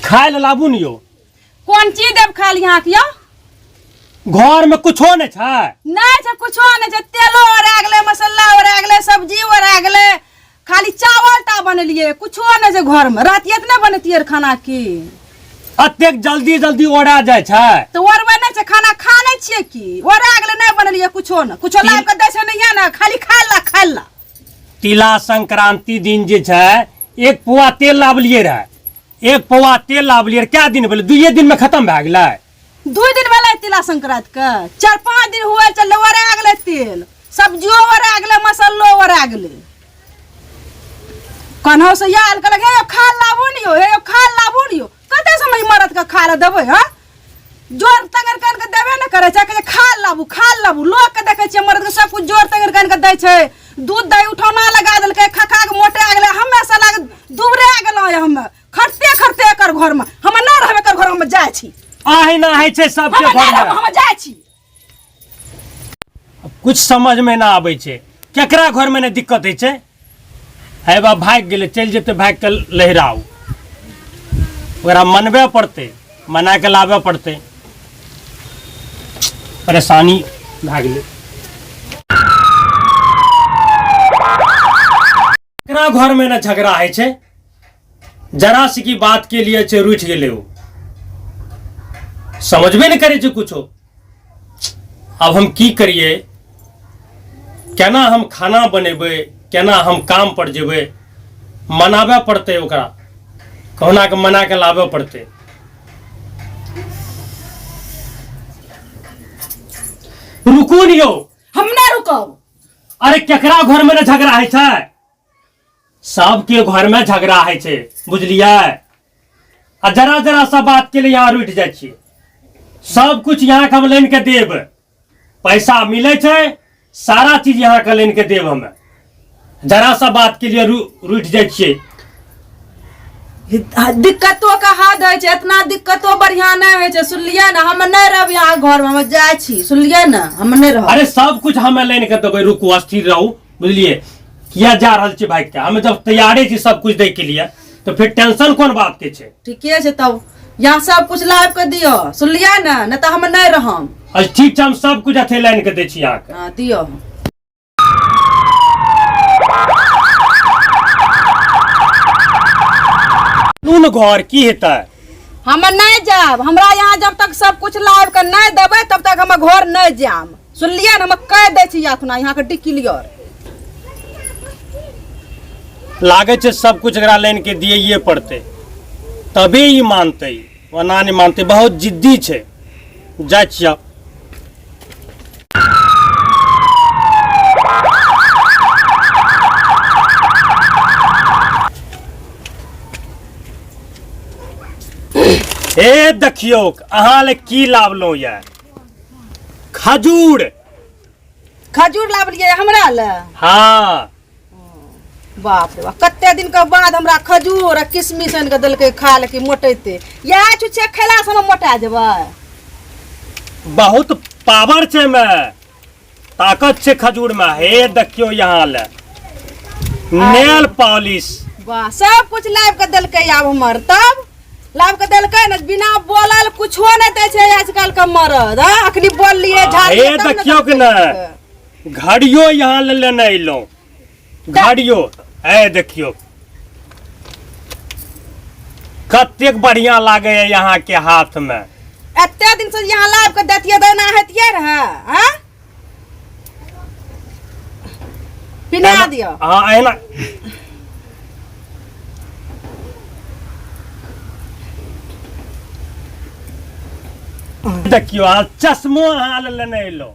खाए ला लाबू नियो। कौन चीज देव खाए यहाँ किया? घर में कुछो नहीं छा? नहीं छे, कुछो नहीं छे। तेलो ओरा गेले, मसाला ओरा गेले, सब्जी ओरा गेले, खाली चावल टा बनलिए, कुछो नहीं छे घर में। रात इतना बनतिए खाना की अतेक जल्दी जल्दी ओरा जाय छा तो ओरबे नहीं छे। खाना खा नहीं छिए की ओरा गेले, नहीं बनलिए कुछो न। कुछो लाइव के दै छे नहीं है ना, खाली खाए ला। तिला संक्रांति दिन जे छे एक पौआ तेल लावलिए रहे, एक पौआ तेल लावलिए। क्या दिन भेले? 2 दिन में खत्म भए गेलै। 2 दिन भेले तिला संक्रांति के, 4-5 दिन हुए चले ओरा गेले तेल, सब्जियो ओरा गेले, मसालो ओरा गेले। कन्हो से याल के लगे खा लाबो नियो, हे खा लाबो नियो। कते समय मरद के खा ला देबे? हां जोर तंगर कान के देबे न करे छै के खा लाबू। लोग के देखे छै मरद के सब कुछ जोर तंगर कान के दै छै। दूध दही उठौना लगा देलकै, खखा के मोटे आ गेले। हमे साला दुबरे गेलो हम खरते एकर घर में। हम ना रहबे एकर घर में जाय छी। आही ना है छै सबके घर में हम जाय छी। कुछ समझ में ना आबै छै, केकरा घर में ने दिक्कत है छै। है बा भाग गेले, चल जेते भाग के लहराऊ। ओकरा मनबे पड़ते, मना के लाबे पड़ते। परेशानी भाग गेले। केकरा घर में ना झगड़ा है छै, जरा सी की बात के लिए छै रूठ गेले। हो समझबे नहीं करे छै कुछो। अब हम की करिए, केना हम खाना बनेबे, केना हम काम पर जेबे। मनाबे पड़ते ओकरा, कहना के मना के लाबे पड़ते। रुकू नियो, हम ना रुकब। अरे केकरा घर में ना झगड़ा है छै? सबके घर में झगड़ा है छै, बुझलिए? आ जरा जरा सा बात के लिए यहाँ रुठ जाय छियै। सब कुछ यहाँ के हम लाइन के देब, पैसा मिले छै, सारा चीज यहाँ के लाइन के देब। हमें जरा सा बात के लिए रुठ जाय छियै। दिक्कतों का हाथ है छै, इतना दिक्कतों बढ़िया नहीं है छै, सुनलिए ना? हम नहीं रहब यहाँ घर में, हम जाय छी, सुनलिए ना? हम नहीं रहब। अरे सब कुछ हमें लाइन के देबै, रुकू, स्थिर रहू, बुझलिए? किया जा रहल छै भाई के? हम जब तैयारे छी सब कुछ दै के लिए, तो फिर टेंशन कोन बात के छै? ठीके छै, तब यहाँ सब कुछ लाइव के दियो, सुनलिए ना? नहीं तो हम नहीं रहम। अच्छा ठीक छै, हम सब कुछ अथे लाइन के दै छी यहाँ के। हाँ दियो। नून घर की हेतै? हम नहीं जाब। हमरा यहाँ जब तक सब कुछ लाइव के नहीं देबै तब तक हम घर नहीं जाम, सुनलिए ना? हम कह दै छी अखना यहाँ के डिक्लियर। लागे छै सब कुछ एकरा लाइन के दिए पड़ते, तभी ही मानते, वरना नहीं मानते। बहुत जिद्दी छै। जाय छियै। ए देखियो, अहाँ ले की लावलो ये? खजूर लावलिए हमरा ले? हाँ। बाप रे बाप, कते दिन के बाद हमरा खजूर और किशमिश आन के देलकै खा ले कि मोटेते। यह छुच्छे खेला से हम मोटा जेबै? बहुत पावर छै में, ताकत छै खजूर में। हे देखियो यहाँ ले नेल पॉलिश। वाह, सब कुछ लाइव के देलकै। आब हमर तब लाइव के देलकै ना, बिना बोलल कुछो नहीं दै छै आजकल के मर्द। अखनी बोल लिए झाड़ी। हे देखियो कि ना, घड़ियो यहाँ ले लेने अइलो। घड़ियो ए देखियो, कतेक बढ़िया लागे है यहाँ के हाथ में। एते दिन से यहाँ लाइव के देतिए देना हेतिए रहे। हां पिना दियो। हाँ एना देखियो, चश्मो अहाँ लेने अइलो।